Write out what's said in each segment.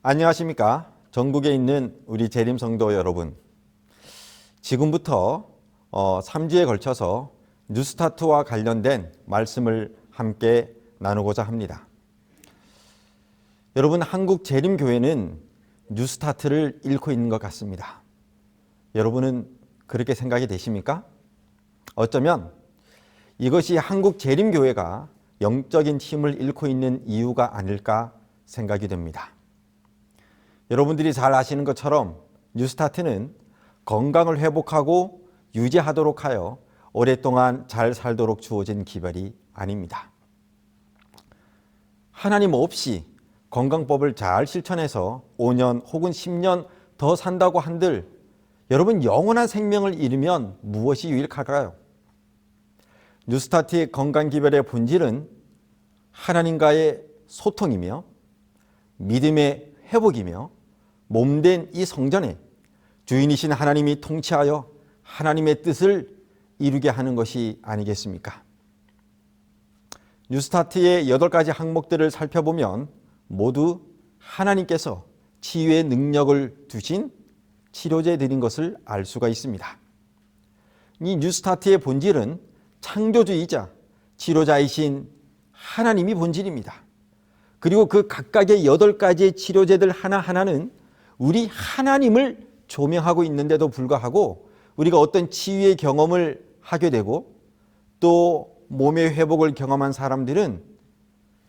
안녕하십니까. 전국에 있는 우리 재림 성도 여러분, 지금부터 3주에 걸쳐서 뉴스타트와 관련된 말씀을 함께 나누고자 합니다. 여러분, 한국 재림교회는 뉴스타트를 잃고 있는 것 같습니다. 여러분은 그렇게 생각이 되십니까? 어쩌면 이것이 한국 재림교회가 영적인 힘을 잃고 있는 이유가 아닐까 생각이 됩니다. 여러분들이 잘 아시는 것처럼 뉴스타트는 건강을 회복하고 유지하도록 하여 오랫동안 잘 살도록 주어진 기별이 아닙니다. 하나님 없이 건강법을 잘 실천해서 5년 혹은 10년 더 산다고 한들 여러분, 영원한 생명을 잃으면 무엇이 유익할까요? 뉴스타트의 건강기별의 본질은 하나님과의 소통이며 믿음의 회복이며 몸된 이 성전에 주인이신 하나님이 통치하여 하나님의 뜻을 이루게 하는 것이 아니겠습니까? 뉴스타트의 8가지 항목들을 살펴보면 모두 하나님께서 치유의 능력을 두신 치료제들인 것을 알 수가 있습니다. 이 뉴스타트의 본질은 창조주이자 치료자이신 하나님이 본질입니다. 그리고 그 각각의 8가지의 치료제들 하나하나는 우리 하나님을 조명하고 있는데도 불구하고 우리가 어떤 치유의 경험을 하게 되고 또 몸의 회복을 경험한 사람들은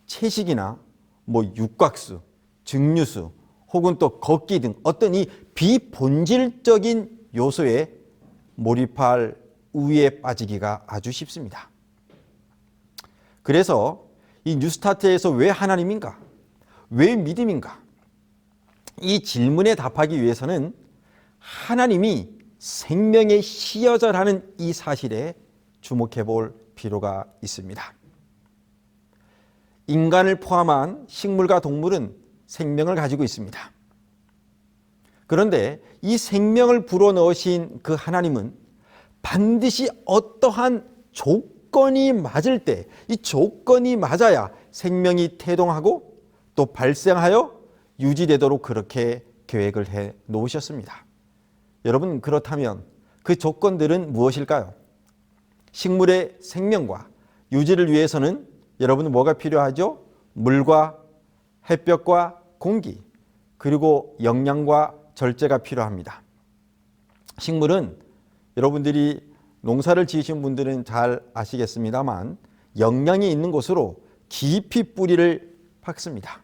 채식이나 육각수, 증류수 혹은 또 걷기 등 어떤 이 비본질적인 요소에 몰입할 우위에 빠지기가 아주 쉽습니다. 그래서 이 뉴스타트에서 왜 하나님인가? 왜 믿음인가? 이 질문에 답하기 위해서는 하나님이 생명의 시여자라는 이 사실에 주목해 볼 필요가 있습니다. 인간을 포함한 식물과 동물은 생명을 가지고 있습니다. 그런데 이 생명을 불어넣으신 그 하나님은 반드시 어떠한 조건이 맞을 때 이 조건이 맞아야 생명이 태동하고 또 발생하여 유지되도록 그렇게 계획을 해 놓으셨습니다. 여러분, 그렇다면 그 조건들은 무엇일까요? 식물의 생명과 유지를 위해서는 여러분 뭐가 필요하죠? 물과 햇볕과 공기, 그리고 영양과 절제가 필요합니다. 식물은 여러분들이 농사를 지으신 분들은 잘 아시겠습니다만 영양이 있는 곳으로 깊이 뿌리를 박습니다.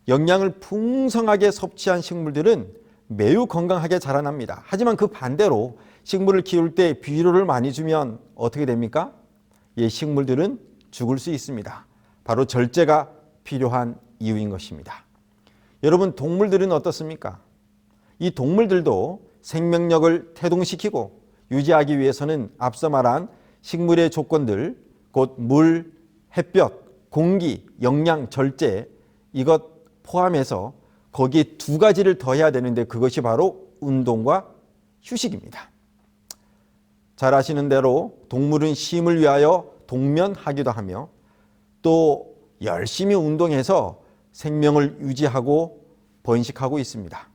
영양을 풍성하게 섭취한 식물들은 매우 건강하게 자라납니다. 하지만 그 반대로 식물을 키울 때 비료를 많이 주면 어떻게 됩니까? 식물들은 죽을 수 있습니다. 바로 절제가 필요한 이유인 것입니다. 여러분, 동물들은 어떻습니까? 이 동물들도 생명력을 태동시키고 유지하기 위해서는 앞서 말한 식물의 조건들, 곧 물, 햇볕, 공기, 영양, 절제, 이것 포함해서 거기에 2가지를 더해야 되는데 그것이 바로 운동과 휴식입니다. 잘 아시는 대로 동물은 쉼을 위하여 동면하기도 하며 또 열심히 운동해서 생명을 유지하고 번식하고 있습니다.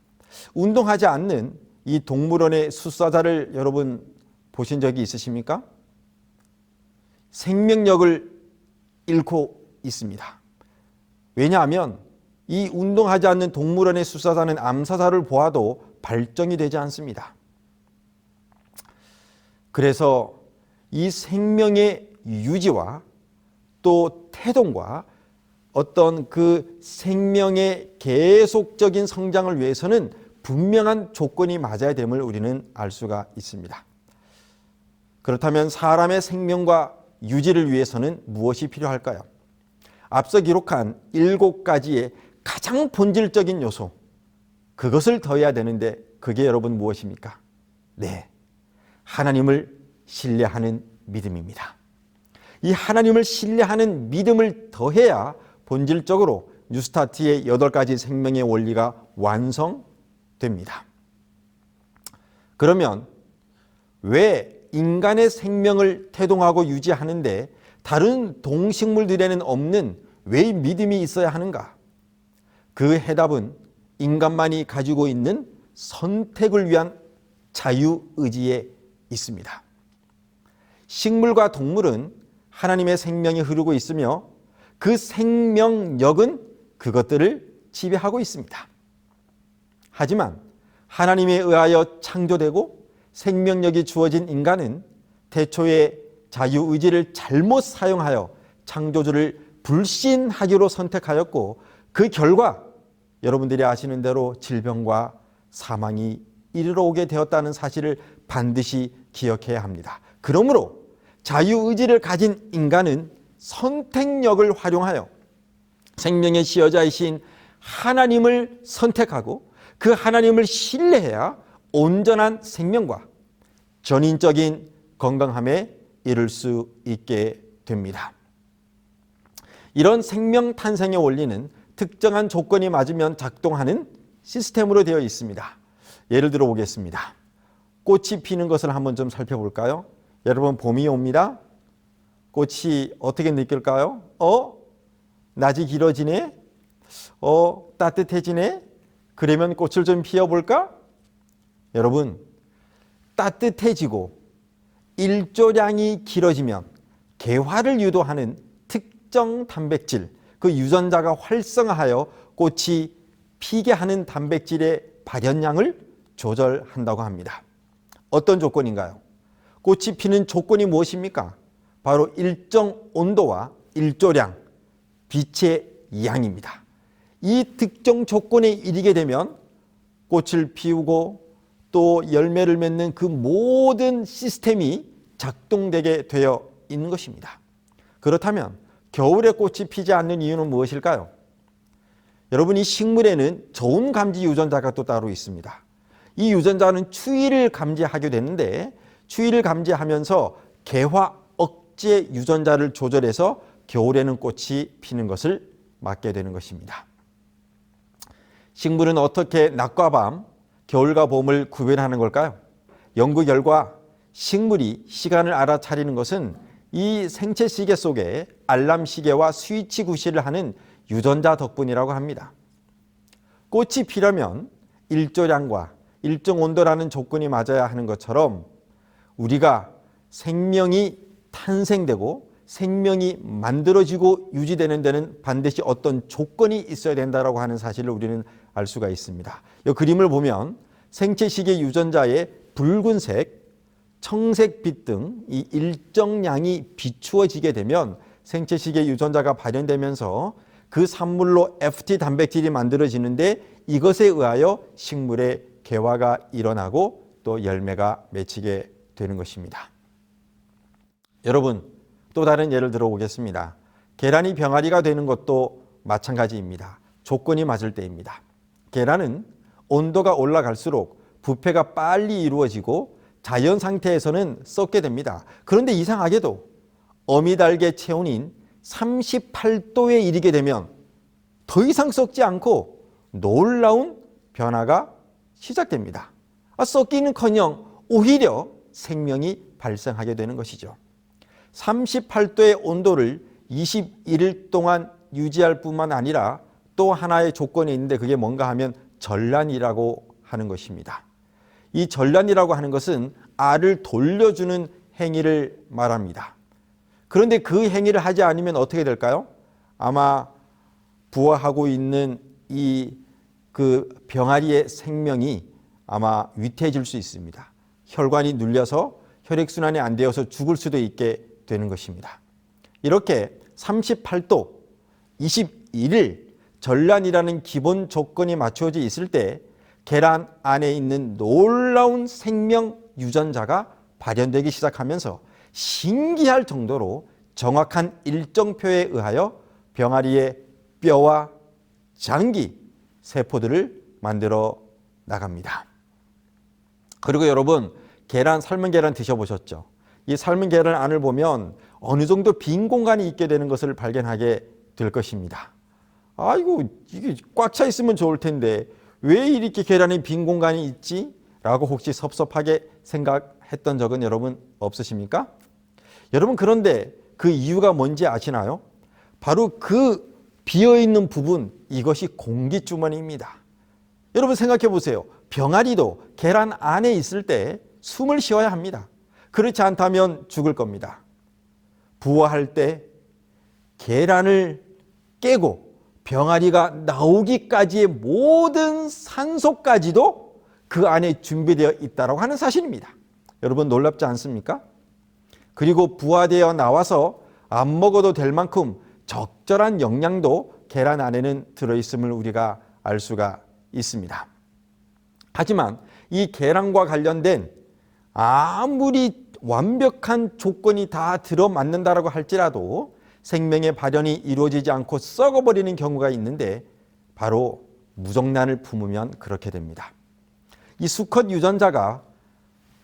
운동하지 않는 이 동물원의 숫사자를 여러분 보신 적이 있으십니까? 생명력을 잃고 있습니다. 왜냐하면 이 운동하지 않는 동물원의 숫사자는 암사자를 보아도 발정이 되지 않습니다. 그래서 이 생명의 유지와 또 태동과 어떤 그 생명의 계속적인 성장을 위해서는 분명한 조건이 맞아야 됨을 우리는 알 수가 있습니다. 그렇다면 사람의 생명과 유지를 위해서는 무엇이 필요할까요? 앞서 기록한 7가지의 가장 본질적인 요소, 그것을 더해야 되는데 그게 여러분 무엇입니까? 네, 하나님을 신뢰하는 믿음입니다. 이 하나님을 신뢰하는 믿음을 더해야 본질적으로 뉴스타트의 8가지 생명의 원리가 완성됩니다. 그러면 왜 인간의 생명을 태동하고 유지하는데 다른 동식물들에는 없는 왜 믿음이 있어야 하는가? 그 해답은 인간만이 가지고 있는 선택을 위한 자유의지에 있습니다. 식물과 동물은 하나님의 생명이 흐르고 있으며 그 생명력은 그것들을 지배하고 있습니다. 하지만 하나님에 의하여 창조되고 생명력이 주어진 인간은 태초에 자유의지를 잘못 사용하여 창조주를 불신하기로 선택하였고 그 결과 여러분들이 아시는 대로 질병과 사망이 이르러 오게 되었다는 사실을 반드시 기억해야 합니다. 그러므로 자유의지를 가진 인간은 선택력을 활용하여 생명의 지어자이신 하나님을 선택하고 그 하나님을 신뢰해야 온전한 생명과 전인적인 건강함에 이를 수 있게 됩니다. 이런 생명 탄생의 원리는 특정한 조건이 맞으면 작동하는 시스템으로 되어 있습니다. 예를 들어 보겠습니다. 꽃이 피는 것을 한번 좀 살펴볼까요? 여러분, 봄이 옵니다. 꽃이 어떻게 느낄까요? 낮이 길어지네? 따뜻해지네? 그러면 꽃을 좀 피워볼까? 여러분, 따뜻해지고 일조량이 길어지면 개화를 유도하는 특정 단백질, 그 유전자가 활성화하여 꽃이 피게 하는 단백질의 발현량을 조절한다고 합니다. 어떤 조건인가요? 꽃이 피는 조건이 무엇입니까? 바로 일정 온도와 일조량, 빛의 양입니다. 이 특정 조건에 이르게 되면 꽃을 피우고 또 열매를 맺는 그 모든 시스템이 작동되게 되어 있는 것입니다. 그렇다면 겨울에 꽃이 피지 않는 이유는 무엇일까요? 여러분, 이 식물에는 저온 감지 유전자가 또 따로 있습니다. 이 유전자는 추위를 감지하게 되는데 추위를 감지하면서 개화 억제 유전자를 조절해서 겨울에는 꽃이 피는 것을 막게 되는 것입니다. 식물은 어떻게 낮과 밤, 겨울과 봄을 구별하는 걸까요? 연구 결과 식물이 시간을 알아차리는 것은 이 생체 시계 속에 알람 시계와 스위치 구실을 하는 유전자 덕분이라고 합니다. 꽃이 피려면 일조량과 일정 온도라는 조건이 맞아야 하는 것처럼 우리가 생명이 탄생되고 생명이 만들어지고 유지되는 데는 반드시 어떤 조건이 있어야 된다고 하는 사실을 우리는 알 수가 있습니다. 이 그림을 보면 생체시계 유전자의 붉은색, 청색빛 등 이 일정량이 비추어지게 되면 생체시계 유전자가 발현되면서 그 산물로 FT 단백질이 만들어지는데 이것에 의하여 식물의 개화가 일어나고 또 열매가 맺히게 되는 것입니다. 여러분, 또 다른 예를 들어 보겠습니다. 계란이 병아리가 되는 것도 마찬가지입니다. 조건이 맞을 때입니다. 계란은 온도가 올라갈수록 부패가 빨리 이루어지고 자연 상태에서는 썩게 됩니다. 그런데 이상하게도 어미달개 체온인 38도에 이르게 되면 더 이상 썩지 않고 놀라운 변화가 시작됩니다. 썩기는커녕 오히려 생명이 발생하게 되는 것이죠. 38도의 온도를 21일 동안 유지할 뿐만 아니라 또 하나의 조건이 있는데 그게 뭔가 하면 전란이라고 하는 것입니다. 이 전란이라고 하는 것은 알을 돌려주는 행위를 말합니다. 그런데 그 행위를 하지 않으면 어떻게 될까요? 아마 부화하고 있는 그 병아리의 생명이 아마 위태해질 수 있습니다. 혈관이 눌려서 혈액순환이 안 되어서 죽을 수도 있게 되는 것입니다. 이렇게 38도, 21일 전란이라는 기본 조건이 맞춰져 있을 때 계란 안에 있는 놀라운 생명 유전자가 발현되기 시작하면서 신기할 정도로 정확한 일정표에 의하여 병아리의 뼈와 장기, 세포들을 만들어 나갑니다. 그리고 여러분, 삶은 계란 드셔보셨죠? 이 삶은 계란 안을 보면 어느 정도 빈 공간이 있게 되는 것을 발견하게 될 것입니다. 아이고, 이게 꽉 차 있으면 좋을 텐데 왜 이렇게 계란에 빈 공간이 있지? 라고 혹시 섭섭하게 생각했던 적은 여러분 없으십니까? 여러분, 그런데 그 이유가 뭔지 아시나요? 바로 그 비어있는 부분, 이것이 공기주머니입니다. 여러분 생각해 보세요. 병아리도 계란 안에 있을 때 숨을 쉬어야 합니다. 그렇지 않다면 죽을 겁니다. 부화할 때 계란을 깨고 병아리가 나오기까지의 모든 산소까지도 그 안에 준비되어 있다고 하는 사실입니다. 여러분 놀랍지 않습니까? 그리고 부화되어 나와서 안 먹어도 될 만큼 적절한 영양도 계란 안에는 들어있음을 우리가 알 수가 있습니다. 하지만 이 계란과 관련된 아무리 완벽한 조건이 다 들어맞는다라고 할지라도 생명의 발현이 이루어지지 않고 썩어버리는 경우가 있는데 바로 무정란을 품으면 그렇게 됩니다. 이 수컷 유전자가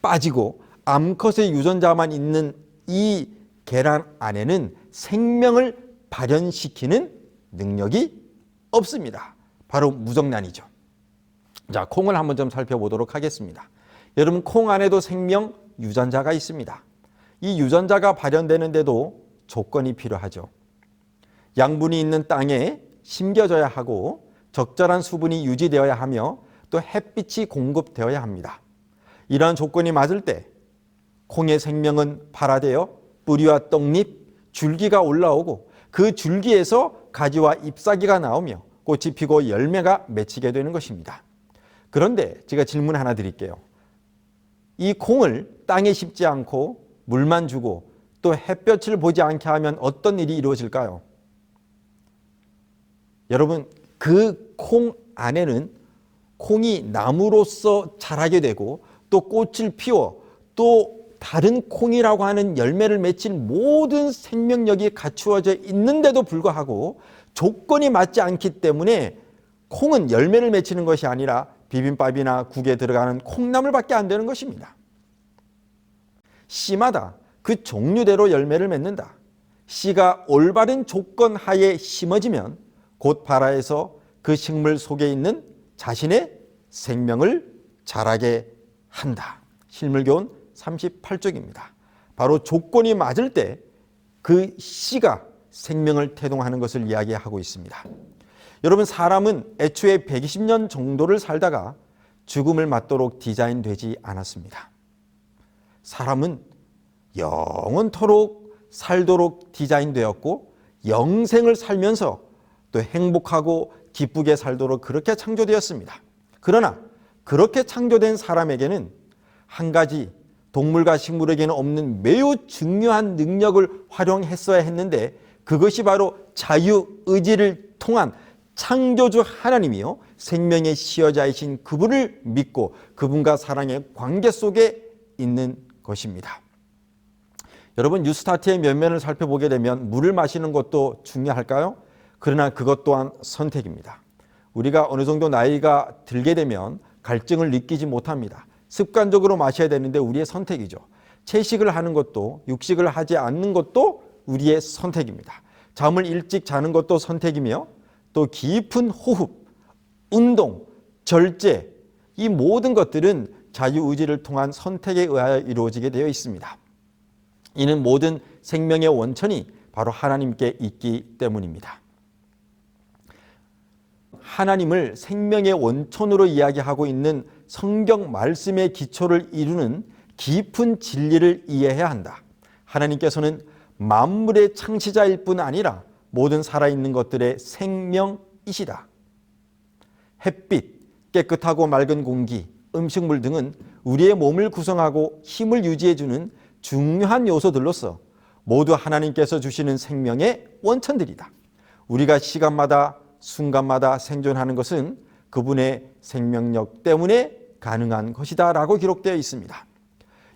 빠지고 암컷의 유전자만 있는 이 계란 안에는 생명을 발현시키는 능력이 없습니다. 바로 무정란이죠. 자, 콩을 한번 좀 살펴보도록 하겠습니다. 여러분, 콩 안에도 생명 유전자가 있습니다. 이 유전자가 발현되는데도 조건이 필요하죠. 양분이 있는 땅에 심겨져야 하고 적절한 수분이 유지되어야 하며 또 햇빛이 공급되어야 합니다. 이러한 조건이 맞을 때 콩의 생명은 발화되어 뿌리와 떡잎, 줄기가 올라오고 그 줄기에서 가지와 잎사귀가 나오며 꽃이 피고 열매가 맺히게 되는 것입니다. 그런데 제가 질문 하나 드릴게요. 이 콩을 땅에 심지 않고 물만 주고 또 햇볕을 보지 않게 하면 어떤 일이 이루어질까요? 여러분, 그 콩 안에는 콩이 나무로서 자라게 되고 또 꽃을 피워 또 다른 콩이라고 하는 열매를 맺힐 모든 생명력이 갖추어져 있는데도 불구하고 조건이 맞지 않기 때문에 콩은 열매를 맺히는 것이 아니라 비빔밥이나 국에 들어가는 콩나물밖에 안 되는 것입니다. 씨마다 그 종류대로 열매를 맺는다. 씨가 올바른 조건 하에 심어지면 곧 발화해서 그 식물 속에 있는 자신의 생명을 자라게 한다. 실물교훈 38쪽입니다. 바로 조건이 맞을 때 그 씨가 생명을 태동하는 것을 이야기하고 있습니다. 여러분, 사람은 애초에 120년 정도를 살다가 죽음을 맞도록 디자인되지 않았습니다. 사람은 영원토록 살도록 디자인되었고 영생을 살면서 또 행복하고 기쁘게 살도록 그렇게 창조되었습니다. 그러나 그렇게 창조된 사람에게는 한 가지 동물과 식물에게는 없는 매우 중요한 능력을 활용했어야 했는데 그것이 바로 자유의지를 통한 창조주 하나님이요 생명의 시여자이신 그분을 믿고 그분과 사랑의 관계 속에 있는 것입니다. 여러분, 뉴스타트의 면면을 살펴보게 되면 물을 마시는 것도 중요할까요? 그러나 그것 또한 선택입니다. 우리가 어느 정도 나이가 들게 되면 갈증을 느끼지 못합니다. 습관적으로 마셔야 되는데 우리의 선택이죠. 채식을 하는 것도 육식을 하지 않는 것도 우리의 선택입니다. 잠을 일찍 자는 것도 선택이며 또 깊은 호흡, 운동, 절제 이 모든 것들은 자유의지를 통한 선택에 의하여 이루어지게 되어 있습니다. 이는 모든 생명의 원천이 바로 하나님께 있기 때문입니다. 하나님을 생명의 원천으로 이야기하고 있는 성경 말씀의 기초를 이루는 깊은 진리를 이해해야 한다. 하나님께서는 만물의 창시자일 뿐 아니라 모든 살아있는 것들의 생명이시다. 햇빛, 깨끗하고 맑은 공기, 음식물 등은 우리의 몸을 구성하고 힘을 유지해주는 중요한 요소들로서 모두 하나님께서 주시는 생명의 원천들이다. 우리가 시간마다 순간마다 생존하는 것은 그분의 생명력 때문에 가능한 것이다 라고 기록되어 있습니다.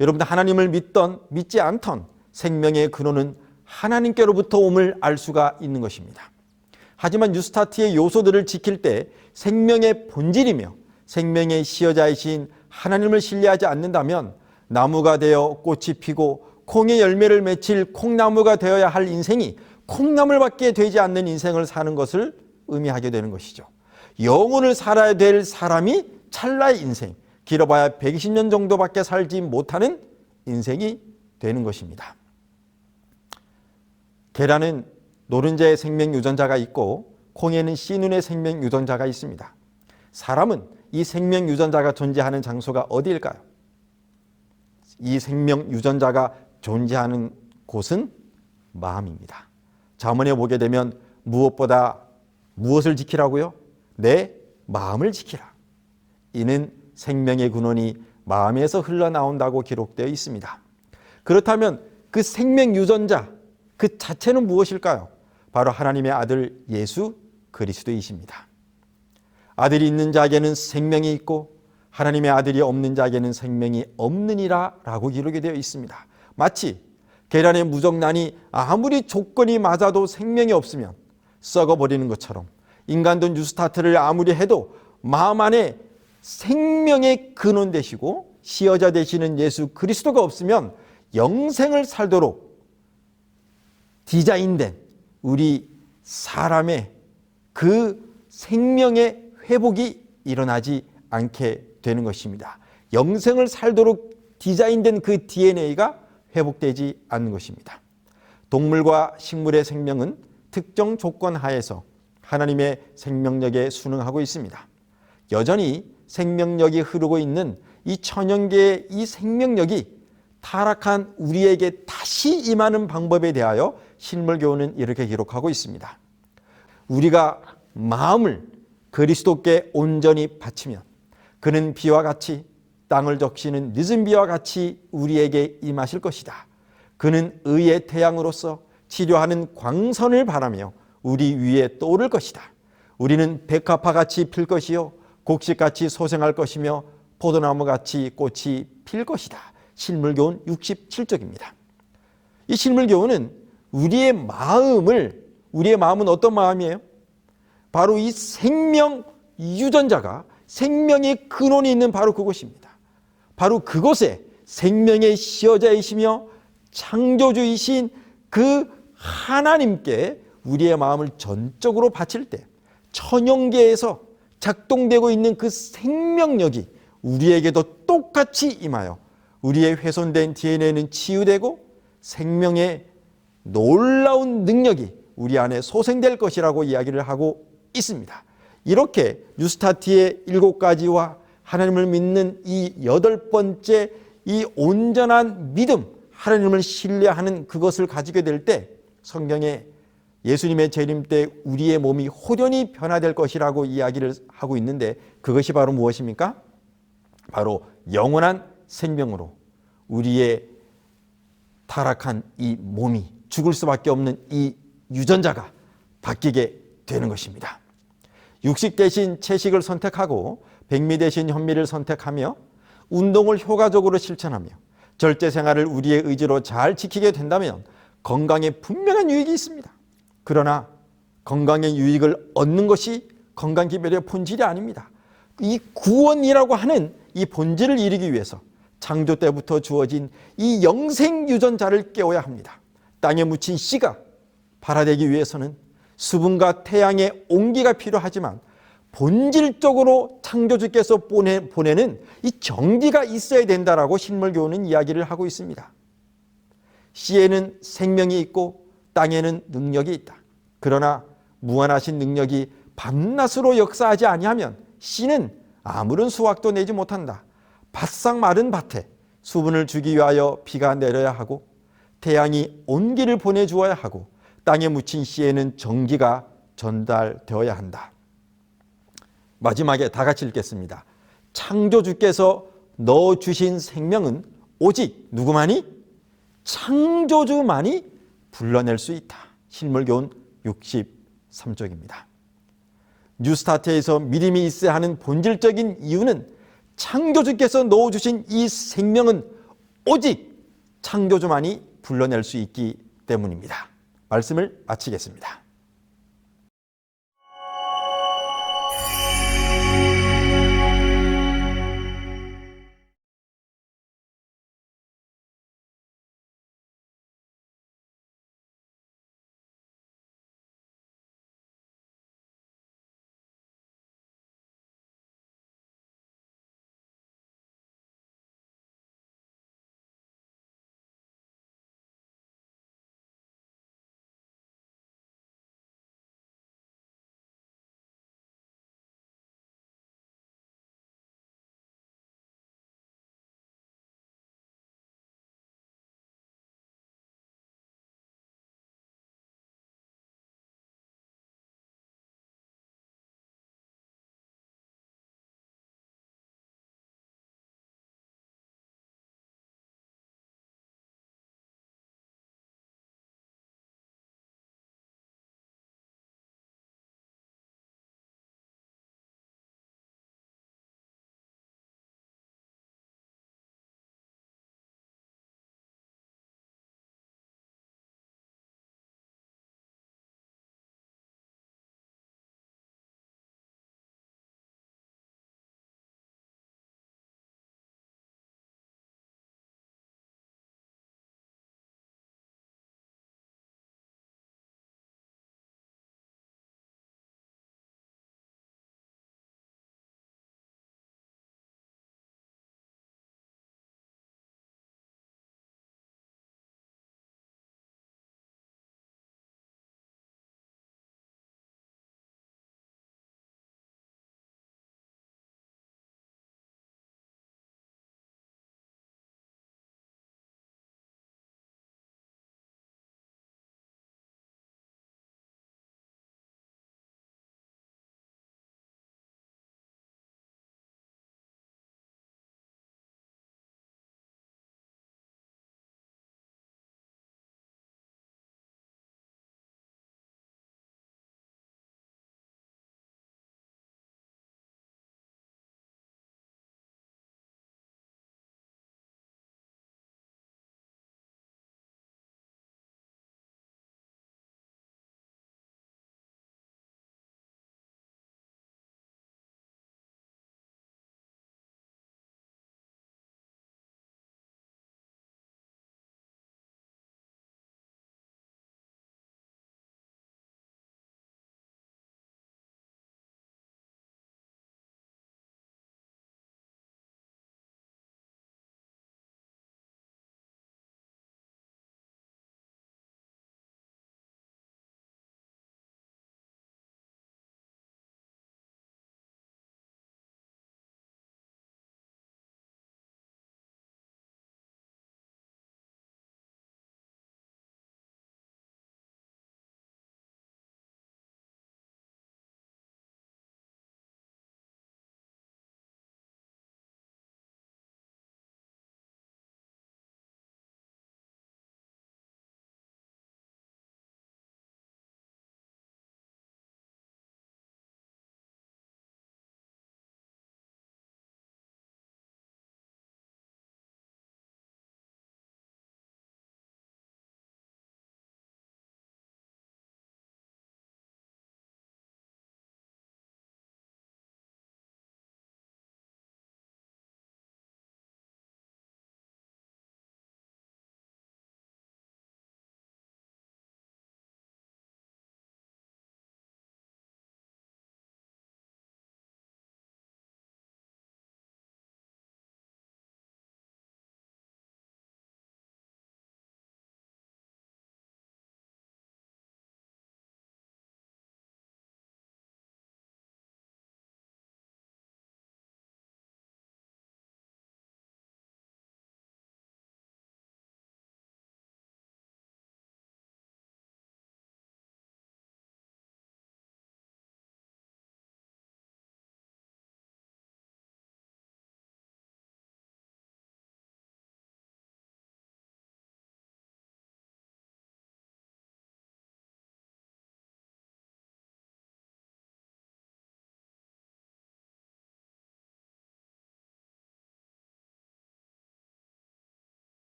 여러분들, 하나님을 믿던 믿지 않던 생명의 근원은 하나님께로부터 옴을 알 수가 있는 것입니다. 하지만 뉴스타트의 요소들을 지킬 때 생명의 본질이며 생명의 시여자이신 하나님을 신뢰하지 않는다면 나무가 되어 꽃이 피고 콩의 열매를 맺힐 콩나무가 되어야 할 인생이 콩나물밖에 되지 않는 인생을 사는 것을 의미하게 되는 것이죠. 영혼을 살아야 될 사람이 찰나의 인생, 길어봐야 120년 정도밖에 살지 못하는 인생이 되는 것입니다. 계란은 노른자의 생명 유전자가 있고 콩에는 씨눈의 생명 유전자가 있습니다. 사람은 이 생명 유전자가 존재하는 장소가 어디일까요? 이 생명 유전자가 존재하는 곳은 마음입니다. 잠언에 보게 되면 무엇보다 무엇을 지키라고요? 내 마음을 지키라. 이는 생명의 근원이 마음에서 흘러나온다고 기록되어 있습니다. 그렇다면 그 생명 유전자 그 자체는 무엇일까요? 바로 하나님의 아들 예수 그리스도이십니다. 아들이 있는 자에게는 생명이 있고 하나님의 아들이 없는 자에게는 생명이 없느니라 라고 기록이 되어 있습니다. 마치 계란의 무정란이 아무리 조건이 맞아도 생명이 없으면 썩어버리는 것처럼 인간도 뉴스타트를 아무리 해도 마음 안에 생명의 근원 되시고 시여자 되시는 예수 그리스도가 없으면 영생을 살도록 디자인된 우리 사람의 그 생명의 회복이 일어나지 않게 되는 것입니다. 영생을 살도록 디자인된 그 DNA가 회복되지 않는 것입니다. 동물과 식물의 생명은 특정 조건 하에서 하나님의 생명력에 순응하고 있습니다. 여전히 생명력이 흐르고 있는 이 천연계의 이 생명력이 타락한 우리에게 다시 임하는 방법에 대하여 신물교훈은 이렇게 기록하고 있습니다. 우리가 마음을 그리스도께 온전히 바치면 그는 비와 같이 땅을 적시는 늦은 비와 같이 우리에게 임하실 것이다. 그는 의의 태양으로서 치료하는 광선을 바라며 우리 위에 떠오를 것이다. 우리는 백합화같이 필 것이요 곡식같이 소생할 것이며 포도나무같이 꽃이 필 것이다. 실물교훈 67쪽입니다. 이 실물교훈은 우리의 마음은 어떤 마음이에요? 바로 이 생명 유전자가 생명의 근원이 있는 바로 그곳입니다. 바로 그곳에 생명의 시여자이시며 창조주이신 그 하나님께 우리의 마음을 전적으로 바칠 때 천연계에서 작동되고 있는 그 생명력이 우리에게도 똑같이 임하여 우리의 훼손된 DNA는 치유되고 생명의 놀라운 능력이 우리 안에 소생될 것이라고 이야기를 하고 있습니다. 이렇게 뉴스타트의 7가지와 하나님을 믿는 이 8번째 이 온전한 믿음, 하나님을 신뢰하는 그것을 가지게 될 때 성경에 예수님의 재림 때 우리의 몸이 호련히 변화될 것이라고 이야기를 하고 있는데 그것이 바로 무엇입니까? 바로 영원한 생명으로 우리의 타락한 이 몸이 죽을 수밖에 없는 이 유전자가 바뀌게 되는 것입니다. 육식 대신 채식을 선택하고 백미 대신 현미를 선택하며 운동을 효과적으로 실천하며 절제 생활을 우리의 의지로 잘 지키게 된다면 건강에 분명한 유익이 있습니다. 그러나 건강의 유익을 얻는 것이 건강기별의 본질이 아닙니다. 이 구원이라고 하는 이 본질을 이루기 위해서 창조 때부터 주어진 이 영생 유전자를 깨워야 합니다. 땅에 묻힌 씨가 발화되기 위해서는 수분과 태양의 온기가 필요하지만 본질적으로 창조주께서 보내는 이 정기가 있어야 된다라고 신물교훈은 이야기를 하고 있습니다. 씨에는 생명이 있고 땅에는 능력이 있다. 그러나 무한하신 능력이 밤낮으로 역사하지 아니하면 씨는 아무런 수확도 내지 못한다. 바싹 마른 밭에 수분을 주기 위하여 비가 내려야 하고 태양이 온기를 보내주어야 하고 땅에 묻힌 씨에는 정기가 전달되어야 한다. 마지막에 다 같이 읽겠습니다. 창조주께서 넣어주신 생명은 오직 누구만이? 창조주만이 불러낼 수 있다. 실물교훈 63쪽입니다. 뉴스타트에서 믿음이 있어야 하는 본질적인 이유는 창조주께서 넣어주신 이 생명은 오직 창조주만이 불러낼 수 있기 때문입니다. 말씀을 마치겠습니다.